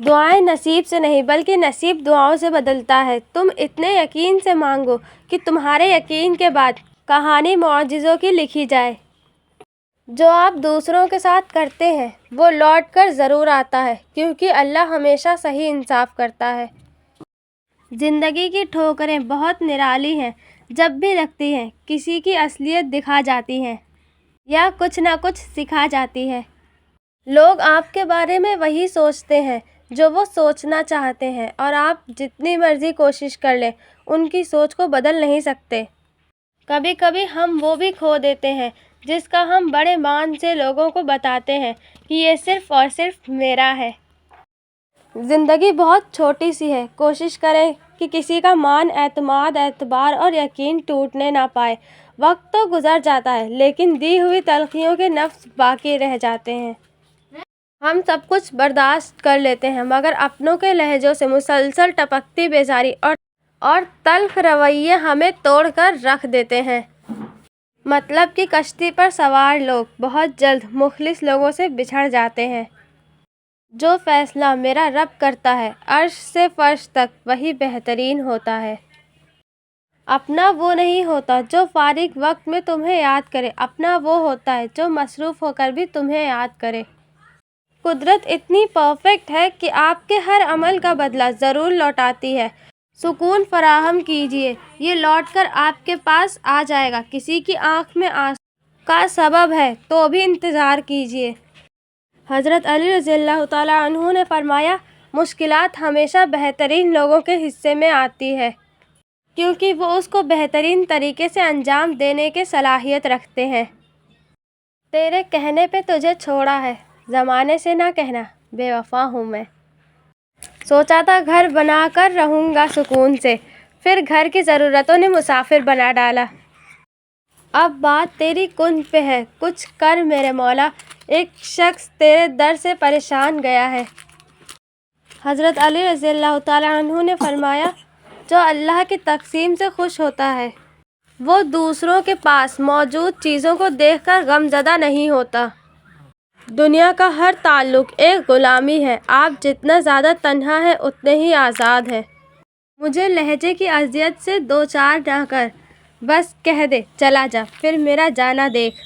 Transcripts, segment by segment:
دعائیں نصیب سے نہیں بلکہ نصیب دعاؤں سے بدلتا ہے۔ تم اتنے یقین سے مانگو کہ تمہارے یقین کے بعد کہانی معجزوں کی لکھی جائے۔ جو آپ دوسروں کے ساتھ کرتے ہیں وہ لوٹ کر ضرور آتا ہے، کیونکہ اللہ ہمیشہ صحیح انصاف کرتا ہے۔ زندگی کی ٹھوکریں بہت نرالی ہیں، جب بھی لگتی ہیں کسی کی اصلیت دکھا جاتی ہیں یا کچھ نہ کچھ سکھا جاتی ہے۔ لوگ آپ کے بارے میں وہی سوچتے ہیں جو وہ سوچنا چاہتے ہیں، اور آپ جتنی مرضی کوشش کر لیں ان کی سوچ کو بدل نہیں سکتے۔ کبھی کبھی ہم وہ بھی کھو دیتے ہیں جس کا ہم بڑے مان سے لوگوں کو بتاتے ہیں کہ یہ صرف اور صرف میرا ہے۔ زندگی بہت چھوٹی سی ہے، کوشش کریں کہ کسی کا مان، اعتماد، اعتبار اور یقین ٹوٹنے نہ پائے۔ وقت تو گزر جاتا ہے لیکن دی ہوئی تلخیوں کے نفس باقی رہ جاتے ہیں۔ ہم سب کچھ برداشت کر لیتے ہیں مگر اپنوں کے لہجوں سے مسلسل ٹپکتی بیزاری اور تلخ رویے ہمیں توڑ کر رکھ دیتے ہیں۔ مطلب کی کشتی پر سوار لوگ بہت جلد مخلص لوگوں سے بچھڑ جاتے ہیں۔ جو فیصلہ میرا رب کرتا ہے عرش سے فرش تک وہی بہترین ہوتا ہے۔ اپنا وہ نہیں ہوتا جو فارغ وقت میں تمہیں یاد کرے، اپنا وہ ہوتا ہے جو مصروف ہو کر بھی تمہیں یاد کرے۔ قدرت اتنی پرفیکٹ ہے کہ آپ کے ہر عمل کا بدلہ ضرور لوٹاتی ہے۔ سکون فراہم کیجیے، یہ لوٹ کر آپ کے پاس آ جائے گا۔ کسی کی آنکھ میں آنسو کا سبب ہے تو بھی انتظار کیجیے۔ حضرت علی رضی اللہ تعالیٰ عنہ نے فرمایا، مشکلات ہمیشہ بہترین لوگوں کے حصے میں آتی ہے، کیونکہ وہ اس کو بہترین طریقے سے انجام دینے کی صلاحیت رکھتے ہیں۔ تیرے کہنے پہ تجھے چھوڑا ہے، زمانے سے نہ کہنا بے وفا ہوں میں۔ سوچا تھا گھر بنا کر رہوں گا سکون سے، پھر گھر کی ضرورتوں نے مسافر بنا ڈالا۔ اب بات تیری کن پہ ہے، کچھ کر میرے مولا، ایک شخص تیرے در سے پریشان گیا ہے۔ حضرت علی رضی اللہ تعالیٰ عنہ نے فرمایا، جو اللہ کی تقسیم سے خوش ہوتا ہے وہ دوسروں کے پاس موجود چیزوں کو دیکھ کر غم زدہ نہیں ہوتا۔ دنیا کا ہر تعلق ایک غلامی ہے، آپ جتنا زیادہ تنہا ہیں اتنے ہی آزاد ہیں۔ مجھے لہجے کی اذیت سے دوچار نہ کر، بس کہہ دے چلا جا، پھر میرا جانا دیکھ۔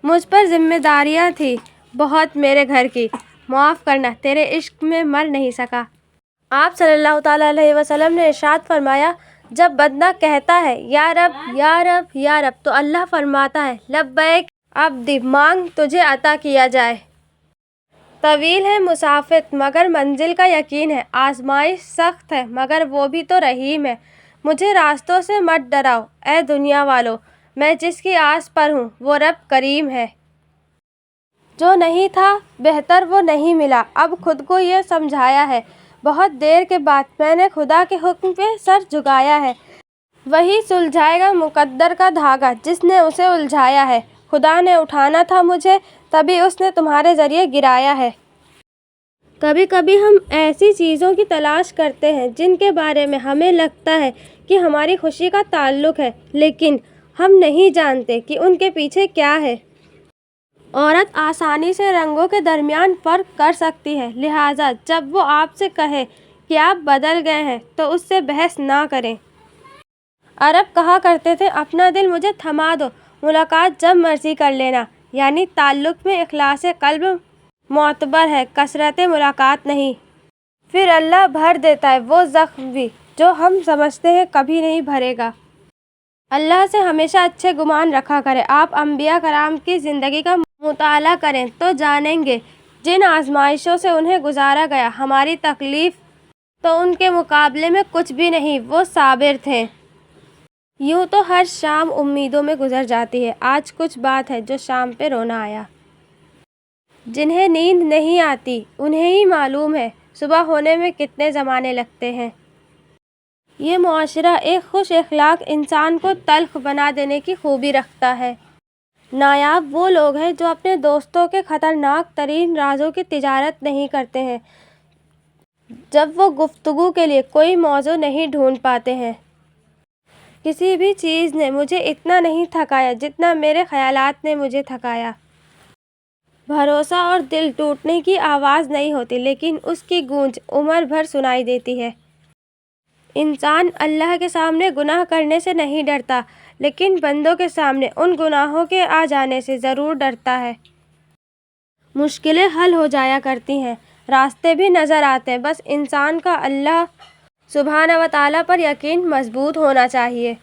مجھ پر ذمہ داریاں تھیں بہت میرے گھر کی، معاف کرنا تیرے عشق میں مر نہیں سکا۔ آپ صلی اللہ تعالیٰ علیہ وسلم نے ارشاد فرمایا، جب بندہ کہتا ہے یا رب یا رب یا رب تو اللہ فرماتا ہے، لبیک عبدی، مانگ تجھے عطا کیا جائے۔ طویل ہے مسافت مگر منزل کا یقین ہے، آزمائش سخت ہے مگر وہ بھی تو رحیم ہے۔ مجھے راستوں سے مت ڈراؤ اے دنیا والو، میں جس کی آس پر ہوں وہ رب کریم ہے۔ جو نہیں تھا بہتر وہ نہیں ملا، اب خود کو یہ سمجھایا ہے، بہت دیر کے بعد میں نے خدا کے حکم پہ سر جھکایا ہے۔ وہی سلجھائے گا مقدر کا دھاگا جس نے اسے الجھایا ہے۔ خدا نے اٹھانا تھا مجھے تبھی اس نے تمہارے ذریعے گرایا ہے۔ کبھی کبھی ہم ایسی چیزوں کی تلاش کرتے ہیں جن کے بارے میں ہمیں لگتا ہے کہ ہماری خوشی کا تعلق ہے، لیکن ہم نہیں جانتے کہ ان کے پیچھے کیا ہے۔ عورت آسانی سے رنگوں کے درمیان فرق کر سکتی ہے، لہٰذا جب وہ آپ سے کہے کہ آپ بدل گئے ہیں تو اس سے بحث نہ کریں۔ عرب کہا کرتے تھے، اپنا دل مجھے تھما دو، ملاقات جب مرضی کر لینا، یعنی تعلق میں اخلاص قلب معتبر ہے، کثرت ملاقات نہیں۔ پھر اللہ بھر دیتا ہے وہ زخم بھی جو ہم سمجھتے ہیں کبھی نہیں بھرے گا۔ اللہ سے ہمیشہ اچھے گمان رکھا کریں۔ آپ انبیاء کرام کی زندگی کا مطالعہ کریں تو جانیں گے جن آزمائشوں سے انہیں گزارا گیا، ہماری تکلیف تو ان کے مقابلے میں کچھ بھی نہیں، وہ صابر تھے۔ یوں تو ہر شام امیدوں میں گزر جاتی ہے، آج کچھ بات ہے جو شام پہ رونا آیا۔ جنہیں نیند نہیں آتی انہیں ہی معلوم ہے صبح ہونے میں کتنے زمانے لگتے ہیں۔ یہ معاشرہ ایک خوش اخلاق انسان کو تلخ بنا دینے کی خوبی رکھتا ہے۔ نایاب وہ لوگ ہیں جو اپنے دوستوں کے خطرناک ترین رازوں کی تجارت نہیں کرتے ہیں جب وہ گفتگو کے لیے کوئی موضوع نہیں ڈھونڈ پاتے ہیں۔ کسی بھی چیز نے مجھے اتنا نہیں تھکایا جتنا میرے خیالات نے مجھے تھکایا۔ بھروسہ اور دل ٹوٹنے کی آواز نہیں ہوتی، لیکن اس کی گونج عمر بھر سنائی دیتی ہے۔ انسان اللہ کے سامنے گناہ کرنے سے نہیں ڈرتا، لیکن بندوں کے سامنے ان گناہوں کے آ جانے سے ضرور ڈرتا ہے۔ مشکلیں حل ہو جایا کرتی ہیں، راستے بھی نظر آتے ہیں، بس انسان کا اللہ سبحانہ و تعالیٰ پر یقین مضبوط ہونا چاہیے۔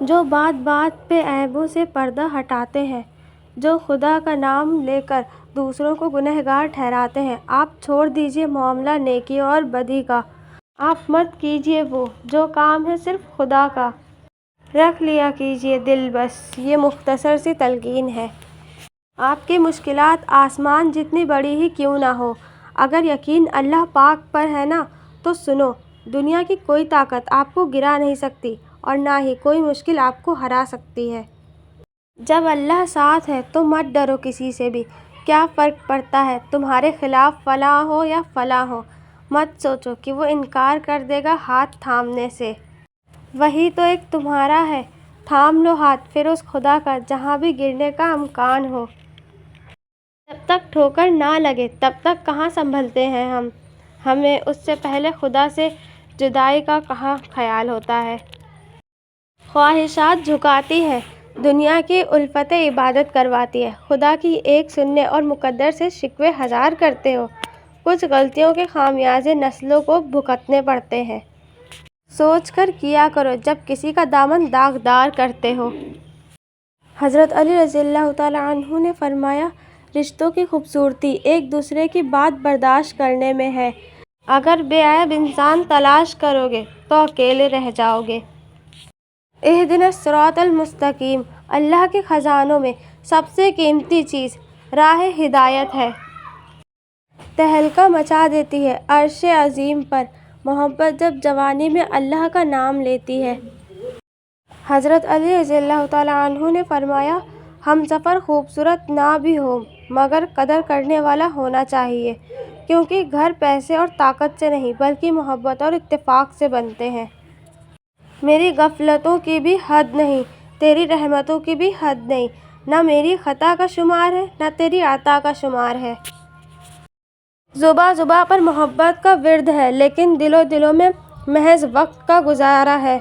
جو بات بات پہ عیبوں سے پردہ ہٹاتے ہیں، جو خدا کا نام لے کر دوسروں کو گنہگار ٹھہراتے ہیں، آپ چھوڑ دیجئے معاملہ نیکی اور بدی کا، آپ مت کیجئے وہ جو کام ہے صرف خدا کا، رکھ لیا کیجئے دل بس، یہ مختصر سی تلقین ہے۔ آپ کی مشکلات آسمان جتنی بڑی ہی کیوں نہ ہو، اگر یقین اللہ پاک پر ہے نا تو سنو، دنیا کی کوئی طاقت آپ کو گرا نہیں سکتی اور نہ ہی کوئی مشکل آپ کو ہرا سکتی ہے۔ جب اللہ ساتھ ہے تو مت ڈرو کسی سے بھی، کیا فرق پڑتا ہے تمہارے خلاف فلاں ہو یا فلاں ہو، مت سوچو کہ وہ انکار کر دے گا ہاتھ تھامنے سے، وہی تو ایک تمہارا ہے، تھام لو ہاتھ پھر اس خدا کا جہاں بھی گرنے کا امکان ہو۔ جب تک ٹھوکر نہ لگے تب تک کہاں سنبھلتے ہیں ہمیں اس سے پہلے خدا سے جدائی کا کہاں خیال ہوتا ہے۔ خواہشات جھکاتی ہے، دنیا کی الفتیں عبادت کرواتی ہے، خدا کی ایک سننے اور مقدر سے شکوے ہزار کرتے ہو، کچھ غلطیوں کے خمیازے نسلوں کو بھگتنے پڑتے ہیں۔ سوچ کر کیا کرو جب کسی کا دامن داغدار کرتے ہو۔ حضرت علی رضی اللہ تعالیٰ عنہ نے فرمایا، رشتوں کی خوبصورتی ایک دوسرے کی بات برداشت کرنے میں ہے، اگر بے عیب انسان تلاش کرو گے تو اکیلے رہ جاؤ گے۔ اہدنا الصراط المستقیم، اللہ کے خزانوں میں سب سے قیمتی چیز راہ ہدایت ہے۔ تہلکہ مچا دیتی ہے عرش عظیم پر محبت جب جوانی میں اللہ کا نام لیتی ہے۔ حضرت علی رضی اللہ تعالیٰ عنہ نے فرمایا، ہمسفر خوبصورت نہ بھی ہو مگر قدر کرنے والا ہونا چاہیے، کیونکہ گھر پیسے اور طاقت سے نہیں بلکہ محبت اور اتفاق سے بنتے ہیں۔ میری غفلتوں کی بھی حد نہیں، تیری رحمتوں کی بھی حد نہیں، نہ میری خطا کا شمار ہے نہ تیری عطا کا شمار ہے۔ زباں زباں پر محبت کا ورد ہے، لیکن دلوں میں محض وقت کا گزارا ہے۔